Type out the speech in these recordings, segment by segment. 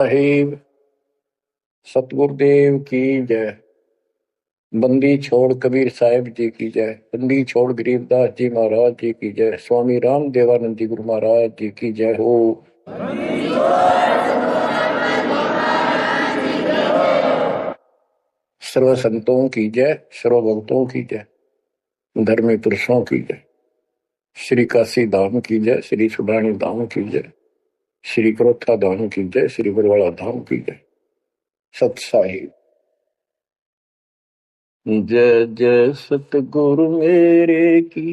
साहिब सतगुरुदेव की जय। बंदी छोड़ कबीर साहिब जी की जय। बंदी छोड़ गरीबदास जी महाराज जी की जय। स्वामी राम देवानंद जी गुरु महाराज जी की जय हो। सर्व संतों की जय, सर्व भक्तों की जय, धर्मी पुरुषों की जय। श्री काशी धाम की जय, श्री सुडानी धाम की जय, श्री क्रोथा धाम की जय, श्री बरवाड़ा धाम की जय। सत साहिब जय जय सतगुरु मेरे की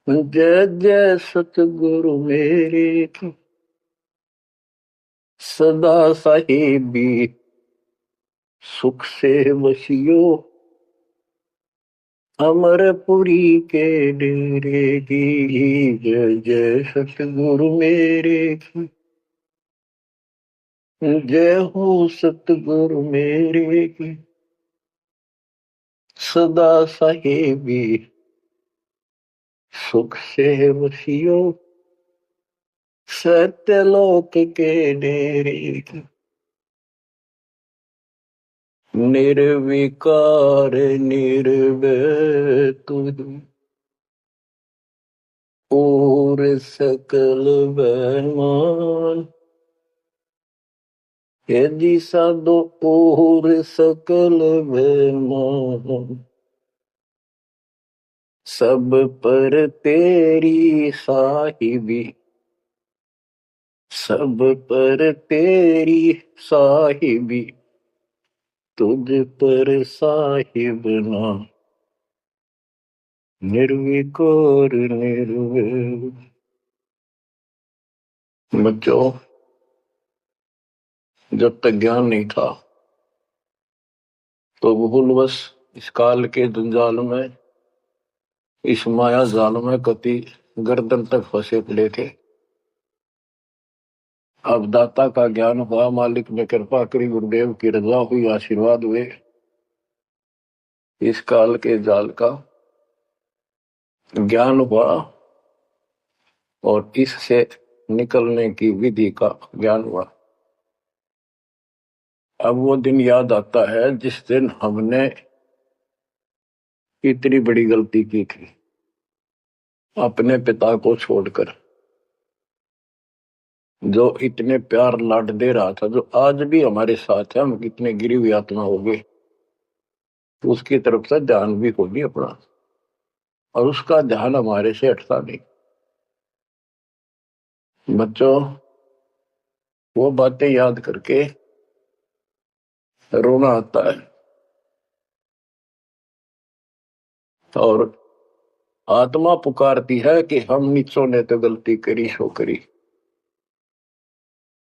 जय जय सतगुरु मेरे की। सदा साहिबी सुख से वसियो अमरपुरी के डेरे की। जय जय सतगुरु मेरे की जय हो सतगुरु मेरे की। सदा साहिबी सुख से वसियो सत्यलोक के डेरे की। निर्विकार निर्भय तुझ और सकल बेमान। यदि साधो और सकल बेमान। सब पर तेरी साहिबी सब पर तेरी साहिबी तुझ पर साहिब ना निर्विकार निर्भय। बच्चों, जब तक ज्ञान नहीं था तो भूलवश इस काल के जंजाल में, इस माया जाल में कति गर्दन तक फंसे पड़े थे। अब दाता का ज्ञान हुआ, मालिक ने कृपा करी, गुरुदेव की रजा हुई, आशीर्वाद हुए। इस काल के जाल का ज्ञान हुआ और इससे निकलने की विधि का ज्ञान हुआ। अब वो दिन याद आता है जिस दिन हमने इतनी बड़ी गलती की थी, अपने पिता को छोड़कर, जो इतने प्यार लाड दे रहा था, जो आज भी हमारे साथ है। हम कितने गिरी हुई आत्मा हो गए, तो उसकी तरफ से ध्यान भी होगी अपना, और उसका ध्यान हमारे से हटता नहीं। बच्चों, वो बातें याद करके रोना आता है, और आत्मा पुकारती है कि हम नीचों ने तो गलती करी सो करी।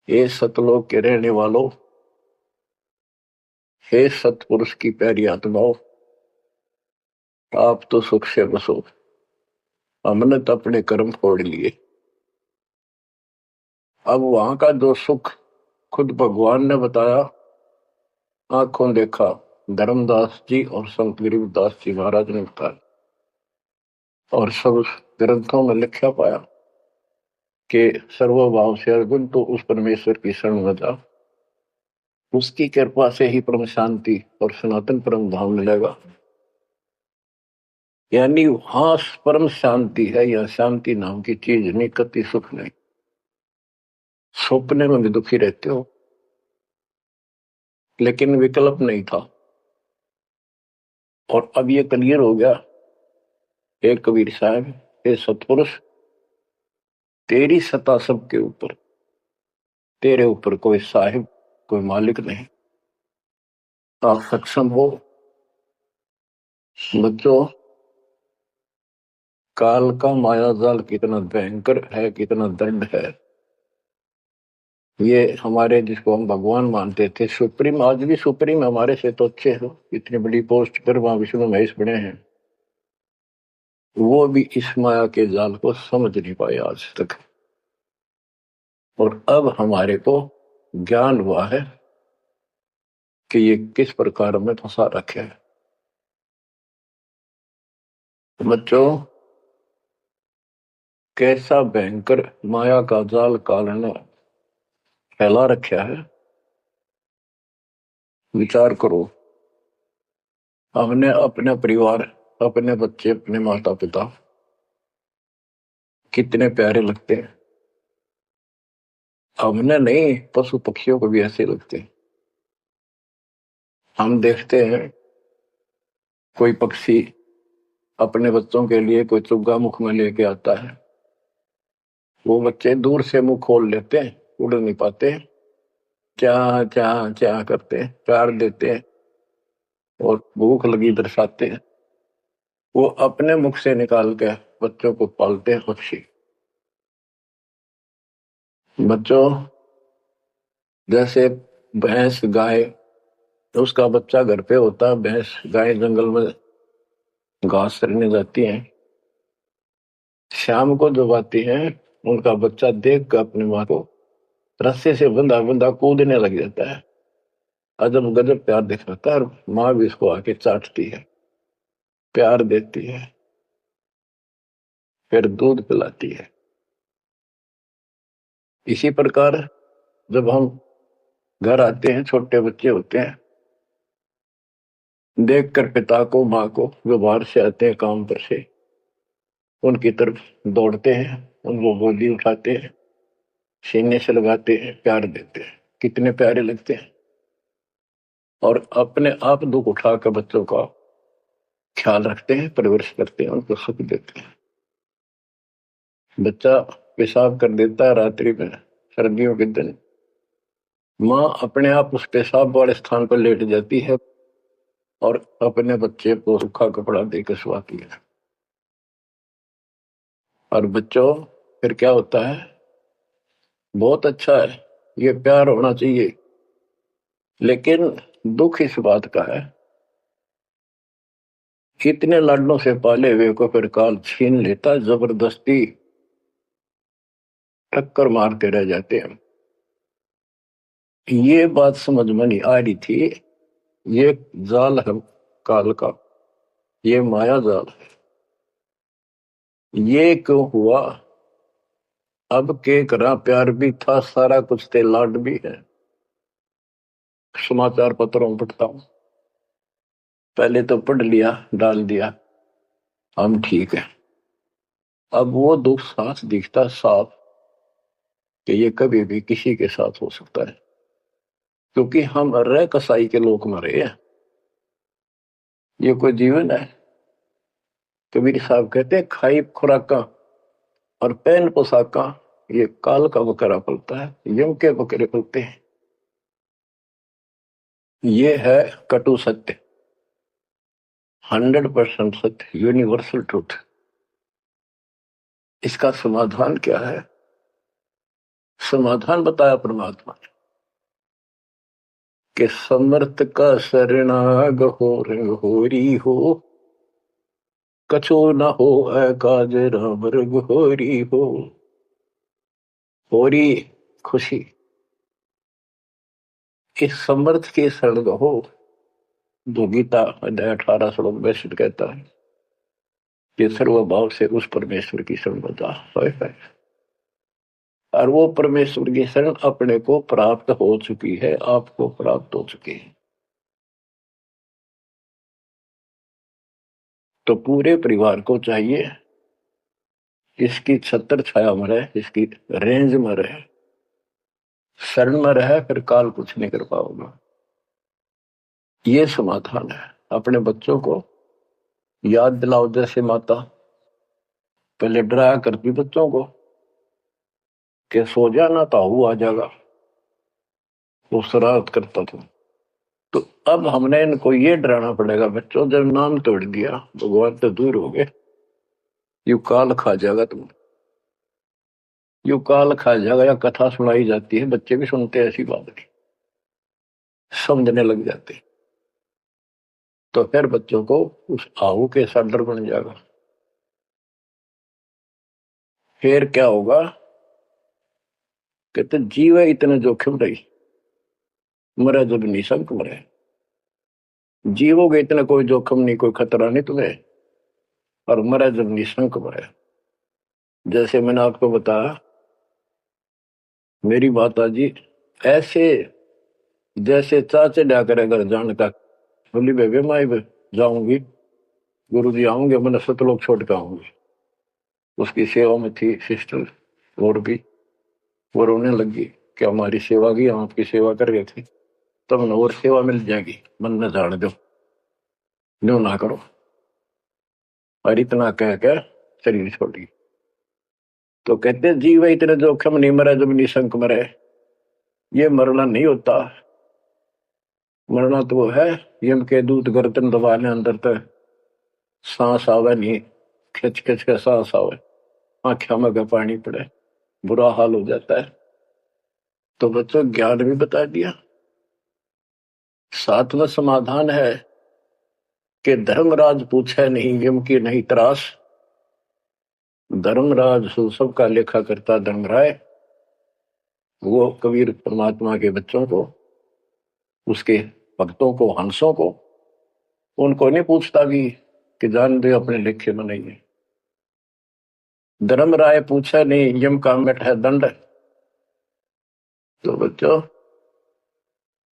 हे सतलोक के रहने वालों, हे सतपुरुष की प्यारी आत्माओं, आप तो सुख से बसो। हमने तो अपने कर्म फोड़ लिए। अब वहां का जो सुख खुद भगवान ने बताया, आंखों देखा, धर्मदास जी और संत गरीबदास जी महाराज ने बताया, और सब ग्रंथों में लिखा पाया कि सर्वभाव से अर्जुन तो उस परमेश्वर की शरण में जा, उसकी कृपा से ही परम शांति और सनातन परम धाम मिलेगा। यानी वहां परम शांति है, या शांति नाम की चीज नहीं, कति सुख नहीं। सपने में भी दुखी रहते हो, लेकिन विकल्प नहीं था। और अब ये क्लियर हो गया। हे कबीर साहब, हे सतपुरुष, तेरी सत्ता सबके ऊपर, तेरे ऊपर कोई साहिब, कोई मालिक नहीं। आप सक्षम हो। बच्चों, काल का माया जाल कितना भयंकर है, कितना दंड है। ये हमारे, जिसको हम भगवान मानते थे, सुप्रीम, आज भी सुप्रीम हमारे से तो अच्छे हो, इतनी बड़ी पोस्ट पर वहां विष्णु महेश बने हैं, वो भी इस माया के जाल को समझ नहीं पाए आज तक। और अब हमारे को ज्ञान हुआ है कि ये किस प्रकार में फंसा रखे है। बच्चों, कैसा भयंकर माया का जाल काल ने फैला रखा है। विचार करो, हमने अपने परिवार, अपने बच्चे, अपने माता पिता कितने प्यारे लगते हैं। हमने नहीं, पशु पक्षियों को भी ऐसे लगते हैं। हम देखते हैं कोई पक्षी अपने बच्चों के लिए कोई चुग्गा मुख में लेके आता है, वो बच्चे दूर से मुंह खोल लेते हैं, उड़ नहीं पाते, चा चा चा करते हैं, प्यार देते हैं और भूख लगी दर्शाते हैं। वो अपने मुख से निकाल के बच्चों को पालते हैं पक्षी। बच्चों, जैसे भैंस गाय, उसका बच्चा घर पे होता है, भैंस गाय जंगल में घास चरने जाती हैं, शाम को जब आती हैं उनका बच्चा देख कर अपनी माँ को रस्से से बंधा बंधा कूदने लग जाता है। अजब गजब प्यार दिखाता है और माँ भी इसको आके चाटती है, प्यार देती है, फिर दूध पिलाती है। इसी प्रकार जब हम घर आते हैं, छोटे बच्चे होते हैं, देखकर पिता को माँ को जो बाहर से आते हैं काम पर से, उनकी तरफ दौड़ते हैं, उनको गोदी उठाते हैं, सीने से लगाते हैं, प्यार देते हैं, कितने प्यारे लगते हैं। और अपने आप दुख उठाकर बच्चों का ख्याल रखते हैं, परवरिश करते हैं, उनको सुख देते हैं। बच्चा पेशाब कर देता है रात्रि में, सर्दियों के दिन, माँ अपने आप उस पेशाब वाले स्थान पर लेट जाती है और अपने बच्चे को सूखा कपड़ा देकर सुलाती है। और बच्चों, फिर क्या होता है? बहुत अच्छा है, ये प्यार होना चाहिए। लेकिन दुख इस बात का है, कितने लाडलों से पाले हुए को फिर काल छीन लेता, जबरदस्ती टक्कर मारते रह जाते हैं। ये बात समझ में नहीं आ रही थी, ये जाल है काल का, ये माया जाल है। ये क्यों हुआ? अब के करा, प्यार भी था, सारा कुछ थे, लाड भी है। समाचार पत्रों में पढ़ता हूं, पहले तो पढ़ लिया, डाल दिया, हम ठीक है। अब वो दुख साफ दिखता साफ कि ये कभी भी किसी के साथ हो सकता है, क्योंकि हम रह कसाई के लोग मरे हैं। ये कोई जीवन है? कबीर साहब कहते हैं, खाई खुराका और पहन पोशाका, ये काल का बकरा पलता है, यम के बकरे पलते हैं। ये है कटु सत्य, 100% सत्य, यूनिवर्सल ट्रूथ। इसका समाधान क्या है? समाधान बताया परमात्मा ने कि समर्थ का शरणाग हो होरी हो, कछो न हो काज राम रघु होरी हो। होरी खुशी, इस समर्थ के शरण हो, जो गीता अध्याय 18 श्लोक 62 कहता है कि सर्वभाव से उस परमेश्वर की शरण में जा। और वो परमेश्वर की शरण अपने को प्राप्त हो चुकी है, आपको प्राप्त हो चुकी है। तो पूरे परिवार को चाहिए इसकी छत्र छाया में रहे, इसकी रेंज में रहे, शरण में रहे, फिर काल कुछ नहीं कर पाओगे। ये समाधान है। अपने बच्चों को याद दिलाओ, जैसे माता पहले डराया करती बच्चों को कि सो जाना, ताऊ आ जाएगा, वो शरारत करता था। तो अब हमने इनको ये डराना पड़ेगा, बच्चों जब नाम तोड़ दिया, भगवान तो दूर हो गए, यू काल खा जाएगा तुम, यू काल खा जाएगा। या कथा सुनाई जाती है, बच्चे भी सुनते हैं, ऐसी बात नहीं, समझने लग जाते। तो फिर बच्चों को उस आहू के साथ डर बन जाएगा। फिर क्या होगा? कहते जीव है इतने जोखिम रही, मरे जब निशंक मरे। जीवोगे इतना कोई जोखिम नहीं, कोई खतरा नहीं तुम्हें, और मरे जब निशंक मरे। जैसे मैंने आपको बताया, मेरी माता जी ऐसे जैसे चाचे डा करे घर जान का बोली बेबे मैं जाऊंगी, गुरु जी आऊंगे, मैंने सतलोक छोड़ के आऊंगी। उसकी सेवा में थी सिस्टर और भी, वो रोने लगी कि हमारी सेवा की, हम आपकी सेवा कर रहे थे, तब न और सेवा मिल जाएगी, मन न जान दो, न्यू ना करो। और इतना कह कर शरीर छोड़ी। तो कहते जीव इतने जोखिम नहीं मरे जब निशंक मरे। ये मरना नहीं होता, मरना तो वो है यम के दूत गर्दन दबा ले अंदर तक, सांस आवे नहीं, खिंच खिंच के सांस आवे, आंखों में का पानी पड़े, बुरा हाल हो जाता है। तो बच्चों ज्ञान भी बता दिया। सातवां समाधान है कि धर्मराज पूछे नहीं यम की नहीं त्रास। धर्मराज सबका लेखा करता धर्मराय, वो कबीर परमात्मा के बच्चों को, उसके भक्तों को, हंसों को, उनको नहीं पूछता कि जान दे अपने लेखे में नहीं है। धर्मराय पूछा नहीं यम का मिट है दंड। तो बच्चों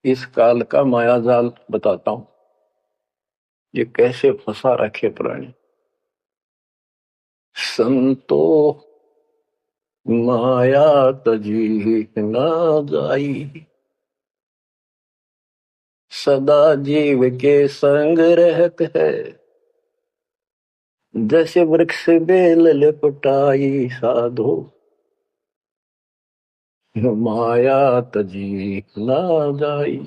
इस काल का माया जाल बताता हूं, ये कैसे फंसा रखे प्राणी। संतो माया तजी ना जाई, सदा जीव के संग रहत है, जैसे वृक्ष बेल लिपटाई साधो, माया तजी ना जाई।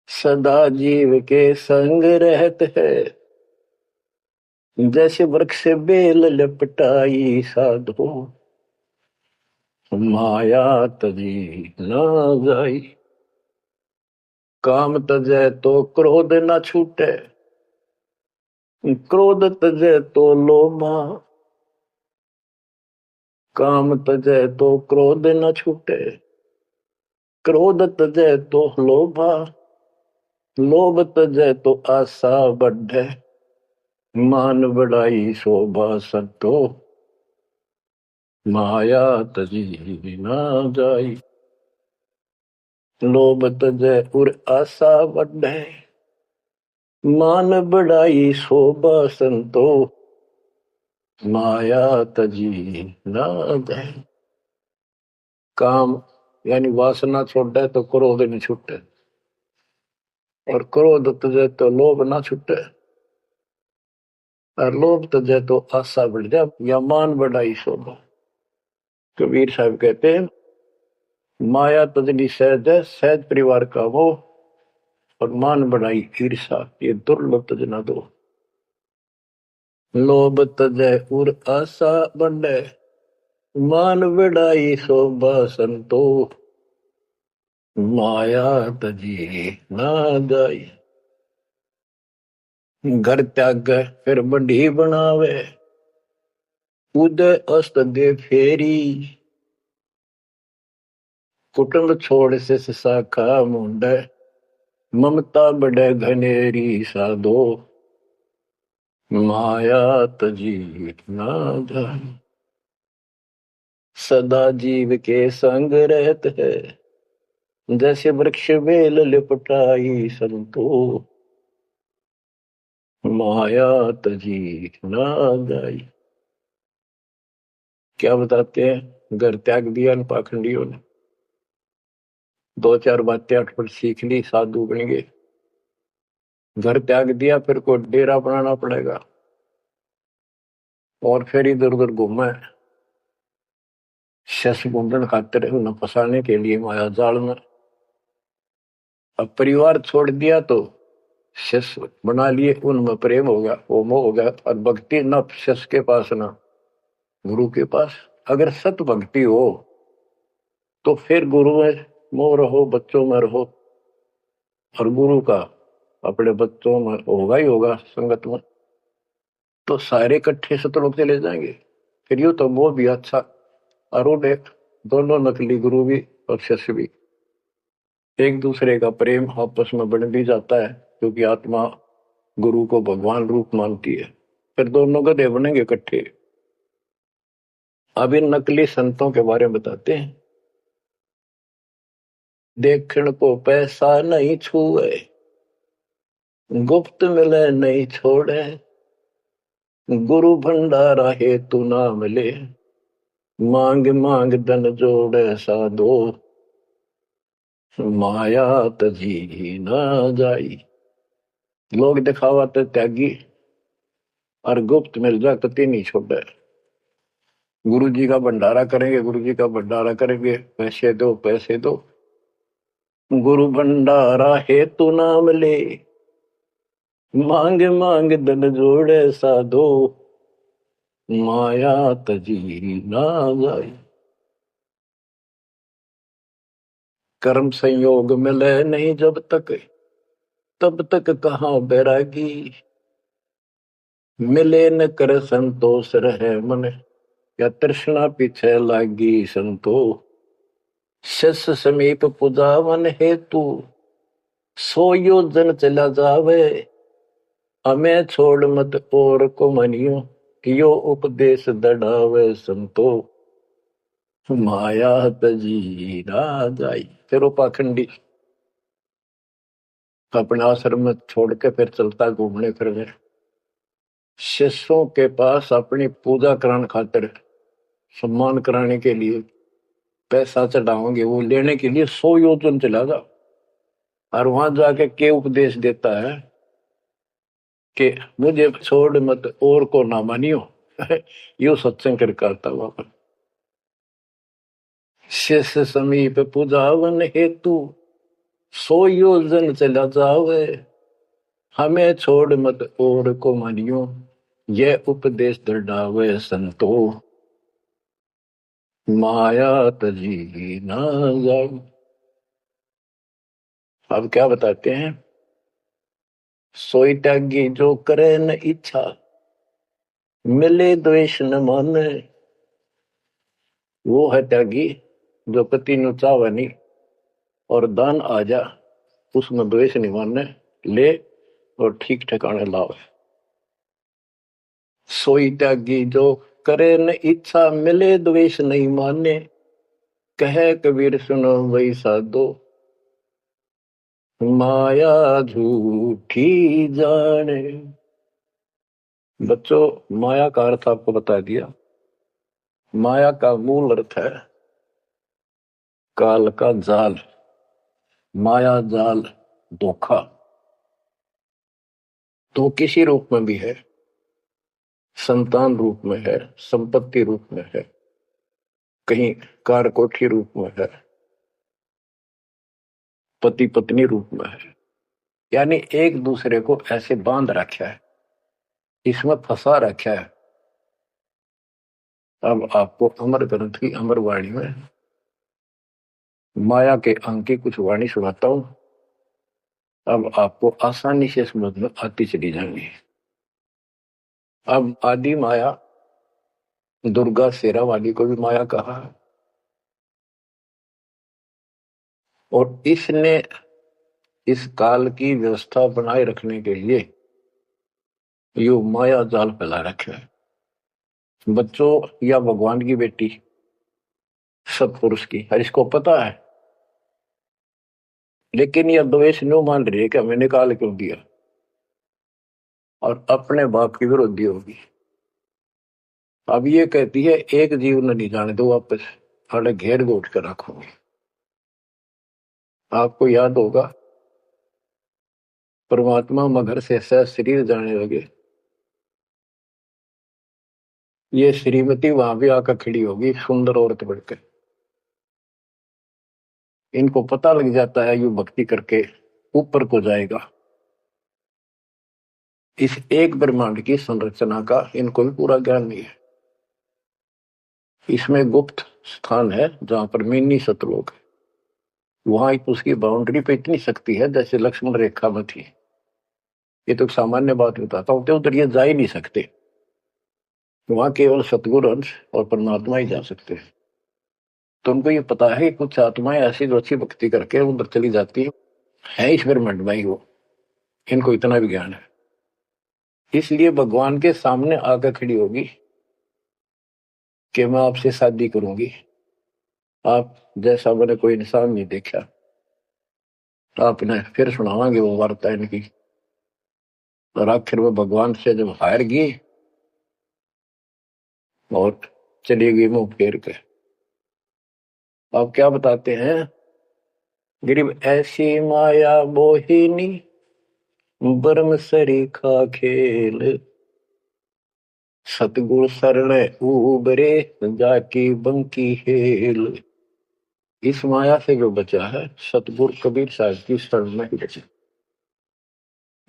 सदा जीव के संग रहत है, जैसे वृक्ष बेल लिपटाई साधो, माया तजी ना जाई। काम तजै तो क्रोध न छूटे, क्रोध तजै तो लोभा, काम तजै तो क्रोध न छूटे, क्रोध तजै तो लोभा, लोभ तजै तो आशा बढ़े, मान बढ़ाई शोभा सतो, माया तजी ना जाई। लोभ तजै उर आशा बढ़े, मान बढ़ाई शोभा संतो, माया तजी ना जाए। काम यानी वासना छोड़े तो क्रोध नहीं छूटे, और क्रोध तजे तो लोभ ना छूटे, और लोभ तजे तो आशा बढ़ जाए या मान बढ़ाई शोभा। कबीर साहब कहते हैं माया तजनी सहज है, सहज परिवार का वो, और मान बढ़ाई ईर्षा, ये दुर्लभ तजना दो। लोभ तजय उर आशा बढ़े, मान बढ़ाई शोभा संतो, माया तजी ना जाई। घर त्याग फिर बढ़ी बनावे, उदय अस्त दे फेरी, कुटुंब छोड़ से शाखा मुंडे, ममता बढ़े घनेरी साधो, माया तजी ना जाई। सदा जीव के संग रहत है, जैसे वृक्ष बेल लिपटाई संतो, माया तजी ना जाई। क्या बताते हैं, घर त्याग दिया इन पाखंडियों ने, दो चार बातें अटपट सीख ली, साधु बन गए। घर त्याग दिया, फिर को डेरा बनाना पड़ेगा, और फिर इधर उधर घूमे शस गुंडन खातिर, उन्हें फंसाने के लिए माया जाल में। अब परिवार छोड़ दिया तो शिष्य बना लिए, उनमें प्रेम हो गया, वो मोह हो गया, और भक्ति न शिष्य के पास ना गुरु के पास। अगर सत भक्ति हो तो फिर गुरु में मोह रहो, बच्चों में रहो, और गुरु का अपने बच्चों में होगा ही होगा संगत में, तो सारे इकट्ठे सतलोक चले जाएंगे। फिर यूं तो मोह भी अच्छा, और एक दोनों नकली गुरु भी और शिष्य भी, एक दूसरे का प्रेम आपस में बढ़ भी जाता है, क्योंकि आत्मा गुरु को भगवान रूप मानती है। फिर दोनों गधे बनेंगे इकट्ठे। अब इन नकली संतों के बारे में बताते हैं। देखण को पैसा नहीं छुए, गुप्त मिले नहीं छोड़े, गुरु भंडारा हे तू नाम ले, मांग मांग धन जोड़े साधो, माया तजी ना जाई। लोग दिखावा तो त्यागी और गुप्त मिर्जा कति नहीं छोड़े। गुरु जी का भंडारा करेंगे, गुरु जी का भंडारा करेंगे, पैसे दो पैसे दो, गुरु भंडारा हे तू नाम ले, मांग मांग धन जोड़े साधो, माया तजी ना जाई। कर्म संयोग मिले नहीं जब तक, तब तक कहाँ बैरागी, मिले न कर संतोष रहे मन, या तृष्णा पीछे लागी संतो। शिष्य समीप पुजावन हेतु, सो योजन चला जावे, हमें छोड़ मत और को मनियो, कियो उपदेश दड़ावे संतो, माया तजी ना जाई। फिर वो पाखंडी अपने आश्रम में छोड़ के फिर चलता घूमने फिरने, शिष्यों के पास अपनी पूजा कराने खातिर, सम्मान कराने के लिए पैसा चढ़ाओगे, वो लेने के लिए 100 योजन चला जा, और वहां जाके के उपदेश देता है कि मुझे छोड़ मत और को ना मानियो। यो सत्संग कर करता वहां पर। शिष्य समीप पूजावन हेतु, 100 योजन चला जावे, हमें छोड़ मत और को मानियो, यह उपदेश दृढ़ावे संतो, माया तजी ना जाओ। अब क्या बताते हैं, सोई त्यागी जो करे न इच्छा, मिले द्वेष न माने। वो है त्यागी जो पति नु चावे नहीं और दान आ जा, उसमें द्वेष नहीं माने, ले और ठीक ठिकाने लावे। सोई त्यागी जो करे न इच्छा, मिले द्वेष नहीं माने, कहे कबीर सुनो वही साधो, माया झूठी जाने। बच्चों, माया का अर्थ आपको बता दिया। माया का मूल अर्थ है काल का जाल, माया जाल, धोखा। तो किसी रूप में भी है, संतान रूप में है, संपत्ति रूप में है, कहीं कार कोठी रूप में है, पति पत्नी रूप में है, यानी एक दूसरे को ऐसे बांध रखा है, इसमें फंसा रखा है। अब आपको अमर ग्रंथ की अमर वाणी में माया के अंग की कुछ वाणी सुनाता हूं। अब आपको आसानी से समझ में आती चली जाएंगी। अब आदि माया, दुर्गा शेरा वाली को भी माया कहा है, और इसने इस काल की व्यवस्था बनाए रखने के लिए यो माया जाल फैला रखा है। बच्चों, या भगवान की बेटी सतपुरुष की हर इसको पता है, लेकिन यह द्वेष न्यू मान रही है कि हमें निकाल क्यों दिया, और अपने बाप की विरोधी होगी। अब ये कहती है एक जीव न नहीं जाने दो, वापस अड़े घेर गोट कर रखोगे। आपको याद होगा, परमात्मा मगर से सह शरीर जाने लगे, ये श्रीमती वहां भी आकर खड़ी होगी, सुंदर औरत बढ़कर। इनको पता लग जाता है यू भक्ति करके ऊपर को जाएगा। इस एक ब्रह्मांड की संरचना का इनको भी पूरा ज्ञान नहीं है। इसमें गुप्त स्थान है जहां पर मिनी सतलोक है, वहां उसकी बाउंड्री पे इतनी शक्ति है जैसे लक्ष्मण रेखा में थी। ये तो सामान्य बात बताता हूं, तो उधर ये जा ही नहीं सकते, वहां केवल सतगुरु अंश और परमात्मा ही जा सकते हैं। तो उनको ये पता है कि कुछ आत्माएं ऐसी जो अच्छी भक्ति करके उधर चली जाती है इस ब्रह्मांड में ही वो, इनको इतना भी ज्ञान है। इसलिए भगवान के सामने आकर खड़ी होगी कि मैं आपसे शादी करूंगी, आप जैसा मैंने कोई इंसान नहीं देखा, आपने फिर सुनावांगे वो वार्ता इनकी। और आखिर में भगवान से जब हार गई और चली गई मुंह फेर के। आप क्या बताते हैं? गरीब ऐसी माया मोहिनी बरम सरीखा खेल, सतगुरु शरण उबरे जाकी बंकी हेल। इस माया से जो बचा है सतगुरु कबीर साहब की शरण में ही बचा।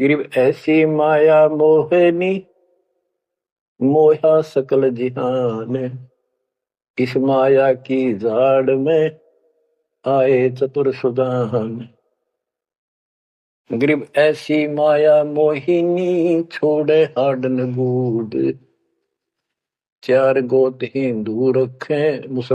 गरीब ऐसी माया मोहिनी मोहा सकल जिहान, इस माया की जाड़ में आए चतुर सुदान। गरीब ऐसी माया मोहिनी छोड़े हाडन गूद, चार गोत हिंदू रखे